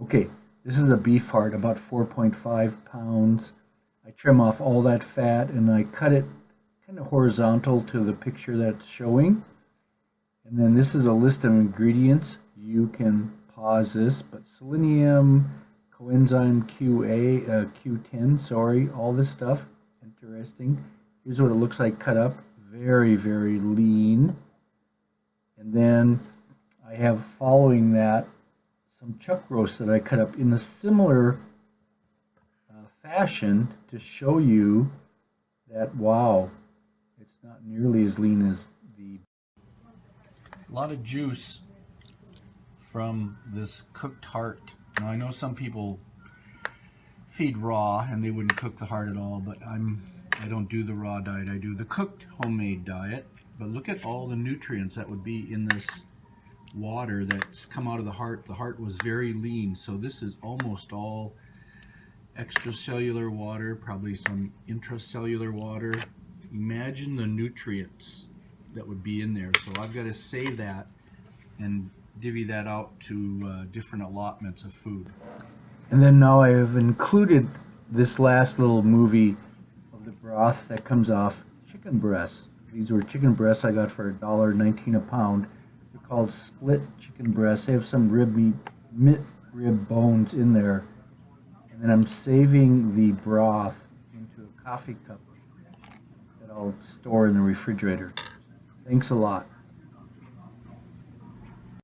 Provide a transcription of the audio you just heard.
Okay, this is a beef heart, about 4.5 pounds. I trim off all that fat and I cut it kind of horizontal to the picture that's showing. And then this is a list of ingredients. You can pause this, but selenium, coenzyme Q10, sorry, all this stuff. Interesting. Here's what it looks like cut up. Very, very lean. And then I have following that some chuck roast that I cut up in a similar fashion to show you that, wow, it's not nearly as lean as the... A lot of juice from this cooked heart. Now I know some people feed raw and they wouldn't cook the heart at all, but I don't do the raw diet. I do the cooked homemade diet. But look at all the nutrients that would be in this water that's come out of the heart. The heart was very lean, so this is almost all extracellular water, probably some intracellular water. Imagine the nutrients that would be in there. So I've got to save that and divvy that out to different allotments of food. And then now I have included this last little movie of the broth that comes off chicken breasts. These were chicken breasts I got for $1.19 a pound. They're called split chicken breasts. They have some rib bones in there. And then I'm saving the broth into a coffee cup that I'll store in the refrigerator. Thanks a lot.